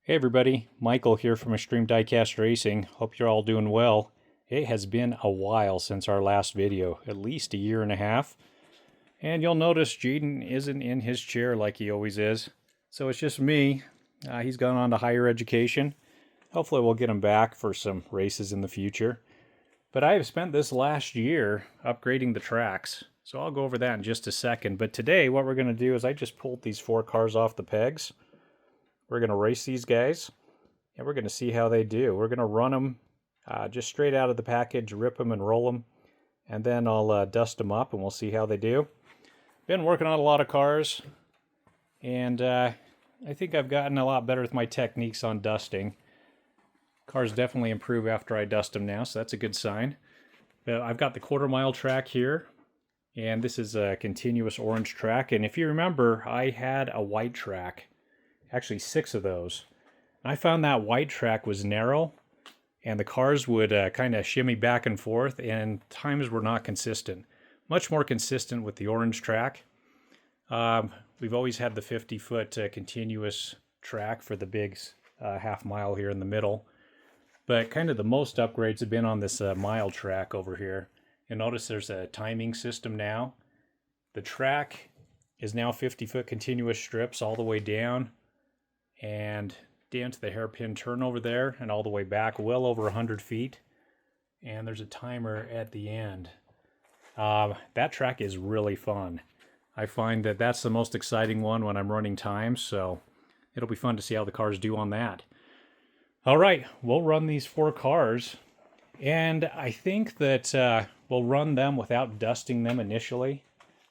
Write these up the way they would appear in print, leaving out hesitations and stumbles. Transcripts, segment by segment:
Hey everybody, Michael here from Extreme Diecast Racing. Hope you're all doing well. It has been a while since our last video, at least a year and a half. And you'll notice Jaden isn't in his chair like he always is. So it's just me. He's gone on to higher education. Hopefully we'll get him back for some races in the future. But I have spent this last year upgrading the tracks. So I'll go over that in just a second. But today what we're going to do is I just pulled these 4 cars off the pegs. We're going to race these guys, and we're going to see how they do. We're going to run them just straight out of the package, rip them and roll them, and then I'll dust them up, and we'll see how they do. Been working on a lot of cars, and I think I've gotten a lot better with my techniques on dusting. Cars definitely improve after I dust them now, so that's a good sign. I've got the quarter-mile track here, and this is a continuous orange track, and if you remember, I had a white track. Actually 6 of those. I found that white track was narrow and the cars would kind of shimmy back and forth and times were not consistent. Much more consistent with the orange track. We've always had the 50-foot continuous track for the big half mile here in the middle. But kind of the most upgrades have been on this mile track over here. You'll notice there's a timing system now. The track is now 50-foot continuous strips all the way down. And down to the hairpin turn over there and all the way back, well over 100 feet. And there's a timer at the end. That track is really fun. I find that that's the most exciting one when I'm running times, so it'll be fun to see how the cars do on that. All right, we'll run these 4 cars, and I think that we'll run them without dusting them initially,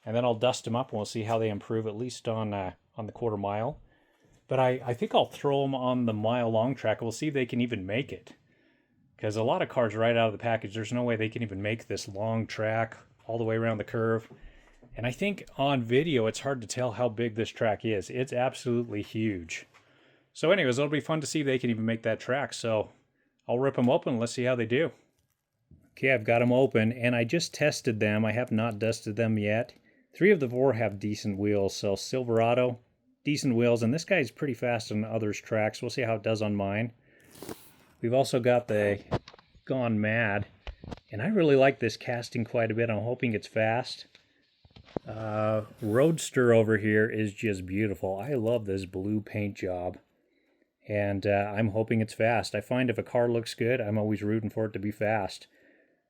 and then I'll dust them up and we'll see how they improve, at least on the quarter mile. But I think I'll throw them on the mile-long track. We'll see if they can even make it. Because a lot of cars right out of the package, there's no way they can even make this long track all the way around the curve. And I think on video, it's hard to tell how big this track is. It's absolutely huge. So anyways, it'll be fun to see if they can even make that track. So I'll rip them open. Let's see how they do. Okay, I've got them open, and I just tested them. I have not dusted them yet. 3 of the 4 have decent wheels. So Silverado, decent wheels, and this guy's pretty fast on others' tracks. We'll see how it does on mine. We've also got the Gone Mad, and I really like this casting quite a bit. I'm hoping it's fast. Roadster over here is just beautiful. I love this blue paint job, and I'm hoping it's fast. I find if a car looks good, I'm always rooting for it to be fast.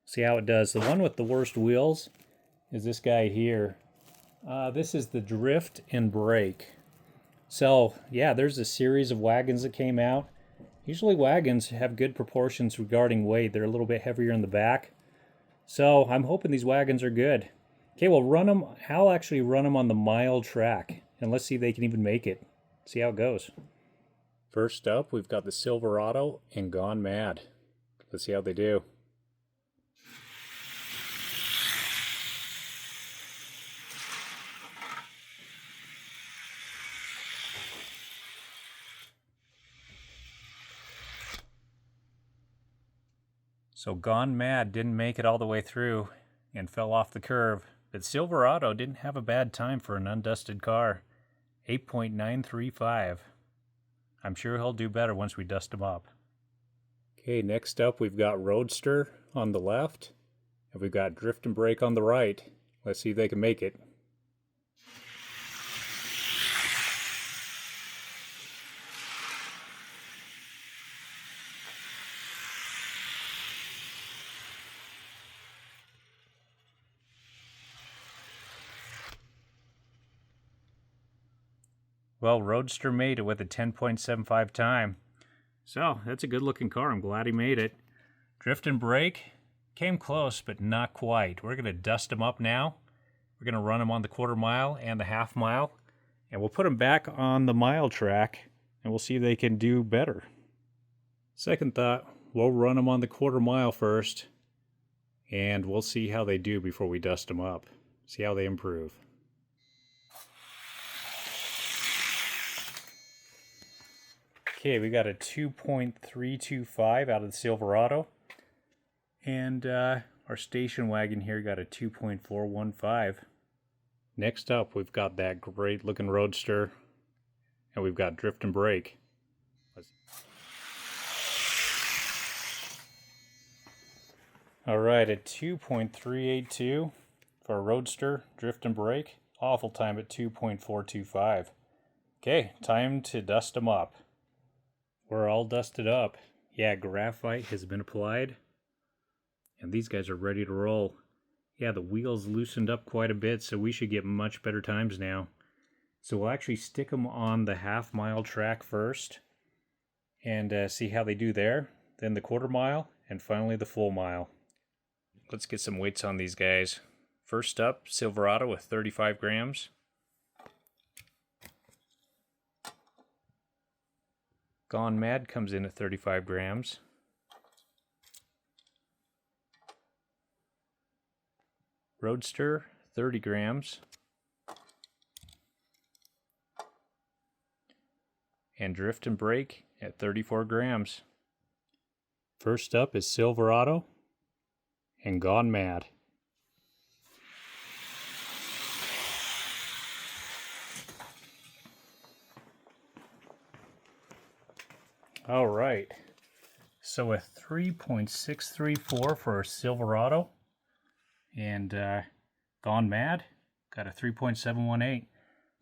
See how it does. The one with the worst wheels is this guy here. This is the Drift and Brake. So, yeah, there's a series of wagons that came out. Usually wagons have good proportions regarding weight. They're a little bit heavier in the back. So, I'm hoping these wagons are good. Okay, we'll run them. I'll actually run them on the mile track. And let's see if they can even make it. See how it goes. First up, we've got the Silverado and Gone Mad. Let's see how they do. So Gone Mad didn't make it all the way through and fell off the curve, but Silverado didn't have a bad time for an undusted car. 8.935. I'm sure he'll do better once we dust him up. Okay, next up we've got Roadster on the left, and we've got Drift and Brake on the right. Let's see if they can make it. Well, Roadster made it with a 10.75 time. So, that's a good looking car. I'm glad he made it. Drift and Brake came close, but not quite. We're going to dust him up now. We're going to run him on the quarter mile and the half mile. And we'll put them back on the mile track, and we'll see if they can do better. Second thought, we'll run them on the quarter mile first, and we'll see how they do before we dust them up. See how they improve. Okay, we got a 2.325 out of the Silverado. And our station wagon here got a 2.415. Next up, we've got that great looking Roadster. And we've got Drift and Brake. All right, at 2.382 for a Roadster drift and brake. Awful time at 2.425. Okay, time to dust them up. We're all dusted up. Yeah, graphite has been applied. And these guys are ready to roll. Yeah, the wheels loosened up quite a bit, so we should get much better times now. So we'll actually stick them on the half-mile track first and see how they do there. Then the quarter mile, and finally the full mile. Let's get some weights on these guys. First up, Silverado with 35 grams. Gone Mad comes in at 35 grams. Roadster, 30 grams. And Drift and Brake at 34 grams. First up is Silverado and Gone Mad. All right, so a 3.634 for Silverado, and Gone Mad got a 3.718.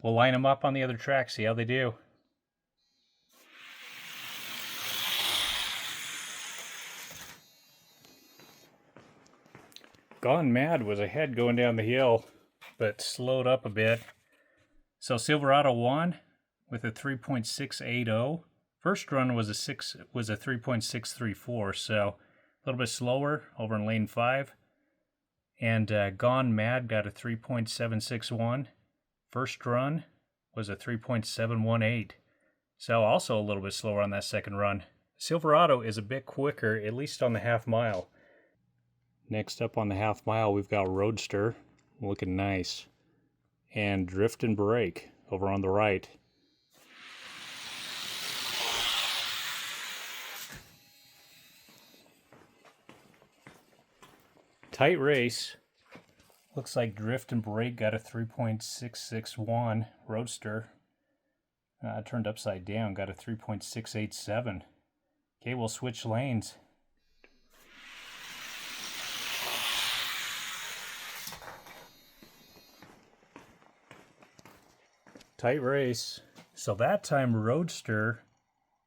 We'll line them up on the other track, see how they do. Gone Mad was ahead going down the hill, but slowed up a bit. So Silverado won with a 3.680. First run was a 3.634, so a little bit slower over in lane 5. And Gone Mad got a 3.761. First run was a 3.718. So also a little bit slower on that second run. Silverado is a bit quicker, at least on the half mile. Next up on the half mile, we've got Roadster, looking nice. And Drift and Brake over on the right. Tight race. Looks like Drift and Brake got a 3.661. Roadster turned upside down, got a 3.687. Okay, we'll switch lanes. Tight race. So that time Roadster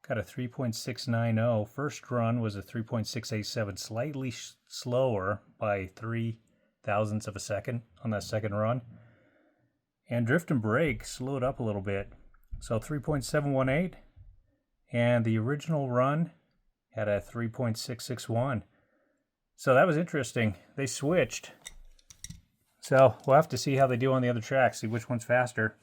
got a 3.690. First run was a 3.687, slightly slower by 0.003 of a second on that second run. And Drift and Brake slowed up a little bit. So 3.718, and the original run had a 3.661. So that was interesting. They switched. So we'll have to see how they do on the other track, see which one's faster.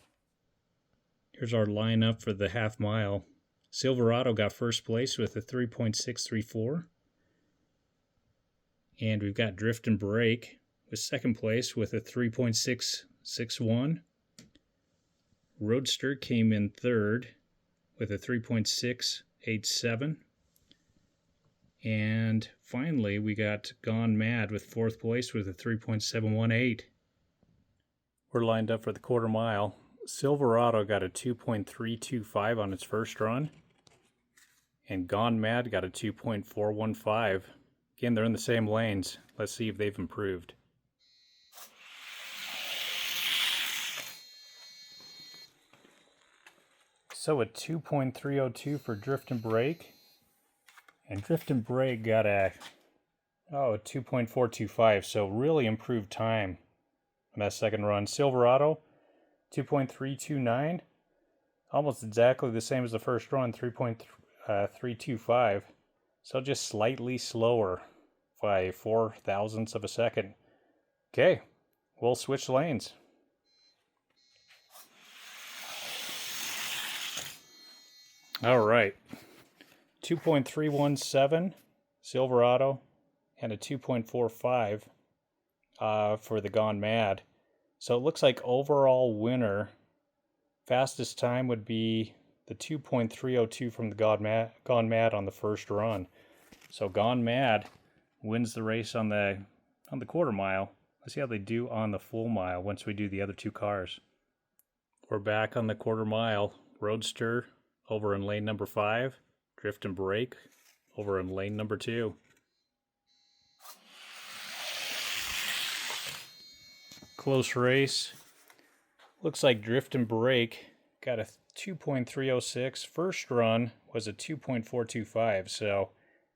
Here's our lineup for the half mile. Silverado got first place with a 3.634. And we've got Drift and Brake with second place with a 3.661. Roadster came in third with a 3.687. And finally, we got Gone Mad with fourth place with a 3.718. We're lined up for the quarter mile. Silverado got a 2.325 on its first run. And Gone Mad got a 2.415. Again, they're in the same lanes. Let's see if they've improved. So a 2.302 for Drift and Brake. And Drift and Brake got a 2.425, so really improved time on that second run. Silverado, 2.329, almost exactly the same as the first run, 3.325. So just slightly slower by 0.004 of a second. Okay, we'll switch lanes. All right, 2.317 Silverado and a 2.45 for the Gone Mad. So it looks like overall winner, fastest time would be the 2.302 from the Gone Mad on the first run. So Gone Mad wins the race on the quarter mile. Let's see how they do on the full mile once we do the other two cars. We're back on the quarter mile. Roadster over in lane number 5. Drift and Break over in lane number 2. Close race. Looks like Drift and Break got a 2.306. First run was a 2.425, so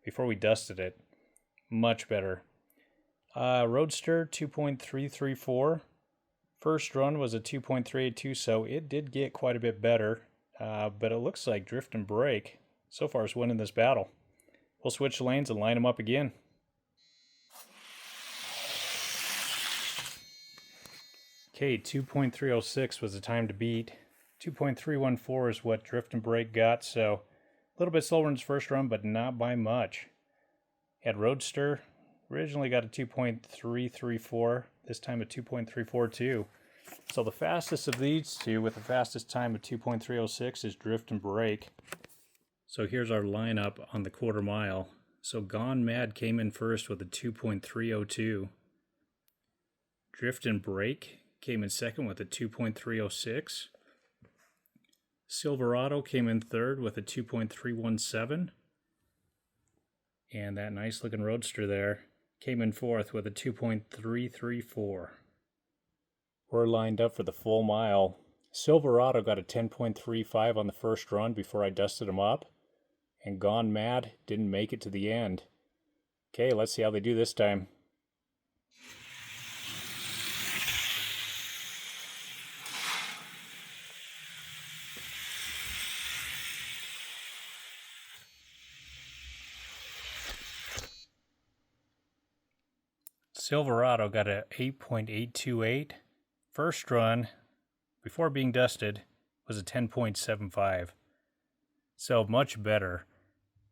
before we dusted it, much better. Roadster 2.334. First run was a 2.382, so it did get quite a bit better. But it looks like Drift and Break so far is winning this battle. We'll switch lanes and line them up again. Okay, 2.306 was the time to beat. 2.314 is what Drift and Break got, so a little bit slower in his first run, but not by much. Had Roadster originally got a 2.334, this time a 2.342. So the fastest of these two with the fastest time of 2.306 is Drift and Break. So here's our lineup on the quarter mile. So Gone Mad came in first with a 2.302. Drift and Break came in second with a 2.306. Silverado came in third with a 2.317. And that nice looking Roadster there came in fourth with a 2.334. We're lined up for the full mile. Silverado got a 10.35 on the first run before I dusted him up. And Gone Mad didn't make it to the end. Okay, let's see how they do this time. Silverado got a 8.828. First run, before being dusted, was a 10.75. So much better.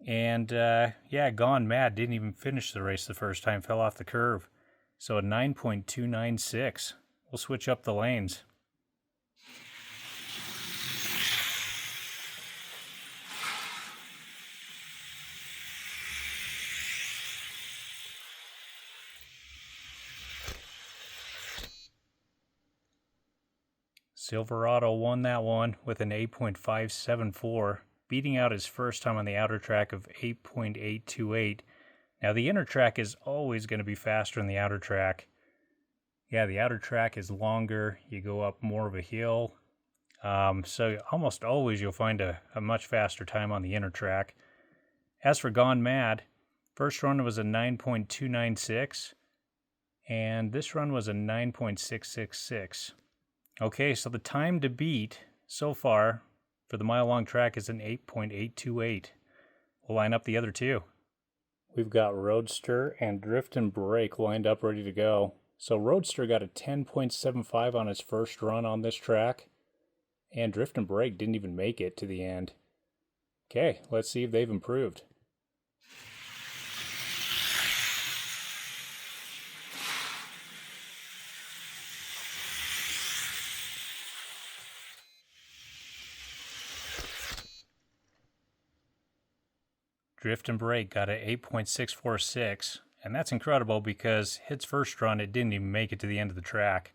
And yeah, Gone Mad didn't even finish the race the first time, fell off the curve. So a 9.296. We'll switch up the lanes. Silverado won that one with an 8.574, beating out his first time on the outer track of 8.828. Now the inner track is always going to be faster than the outer track. Yeah, the outer track is longer, you go up more of a hill, so almost always you'll find a much faster time on the inner track. As for Gone Mad, first run was a 9.296, and this run was a 9.666. Okay, so the time to beat so far for the mile-long track is an 8.828. We'll line up the other two. We've got Roadster and Drift and Break lined up ready to go. So Roadster got a 10.75 on his first run on this track, and Drift and Break didn't even make it to the end. Okay, let's see if they've improved. Drift and Break got an 8.646, and that's incredible because his first run, it didn't even make it to the end of the track.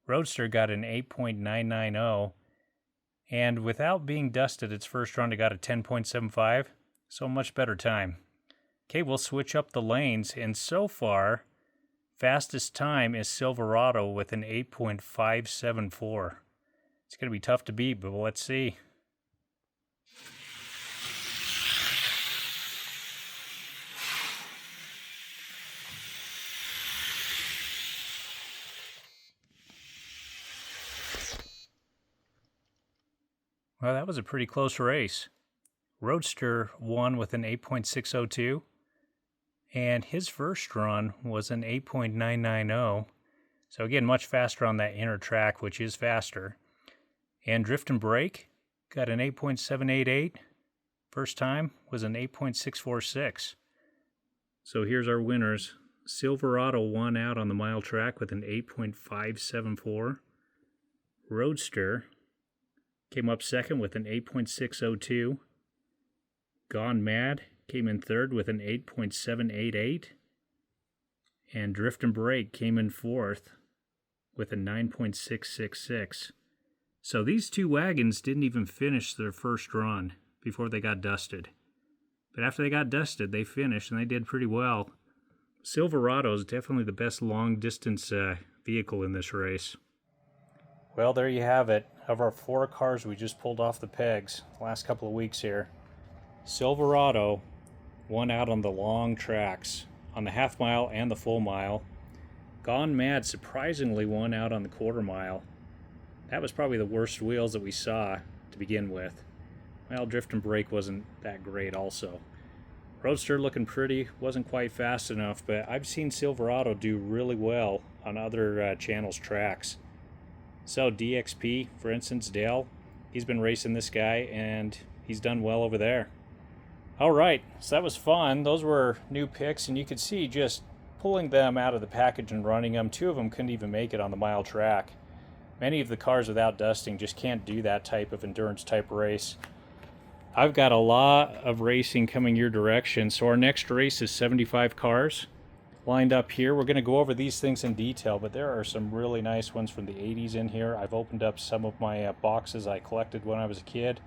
Roadster got an 8.990, and without being dusted its first run, it got a 10.75, so much better time. Okay, we'll switch up the lanes, and so far, fastest time is Silverado with an 8.574. It's going to be tough to beat, but let's see. Well, that was a pretty close race. Roadster won with an 8.602, and his first run was an 8.990. So again, much faster on that inner track, which is faster. And Drift and Break got an 8.788. First time was an 8.646. So here's our winners. Silverado won out on the mile track with an 8.574. Roadster came up second with an 8.602. Gone Mad came in third with an 8.788. And Drift and Break came in fourth with a 9.666. So these two wagons didn't even finish their first run before they got dusted. But after they got dusted, they finished, and they did pretty well. Silverado is definitely the best long-distance vehicle in this race. Well, there you have it. Of our 4 cars we just pulled off the pegs the last couple of weeks here, Silverado won out on the long tracks, on the half mile and the full mile. Gone Mad surprisingly won out on the quarter mile. That was probably the worst wheels that we saw to begin with. Well, drift and brake wasn't that great also. Roadster looking pretty, wasn't quite fast enough, but I've seen Silverado do really well on other channels' tracks. So DXP, for instance, Dale, he's been racing this guy and he's done well over there. Alright, so that was fun. Those were new picks, and you could see just pulling them out of the package and running them. 2 of them couldn't even make it on the mile track. Many of the cars without dusting just can't do that type of endurance type race. I've got a lot of racing coming your direction, so our next race is 75 cars lined up here. We're going to go over these things in detail, but there are some really nice ones from the 80s in here. I've opened up some of my boxes I collected when I was a kid.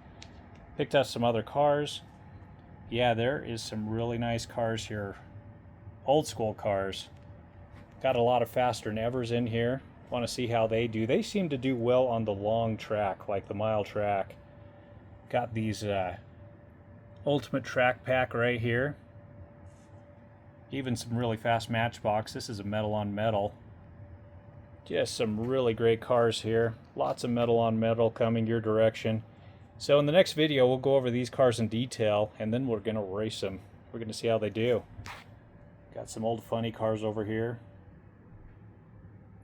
Picked up some other cars. Yeah, there is some really nice cars here. Old school cars. Got a lot of faster nevers in here. Want to see how they do. They seem to do well on the long track, like the mile track. Got these Ultimate Track Pack right here. Even some really fast Matchbox. This is a metal on metal. Just some really great cars here. Lots of metal on metal coming your direction. So in the next video, we'll go over these cars in detail, and then we're going to race them. We're going to see how they do. Got some old funny cars over here.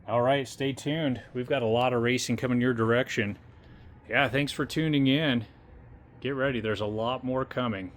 Alright, stay tuned. We've got a lot of racing coming your direction. Yeah, thanks for tuning in. Get ready, there's a lot more coming.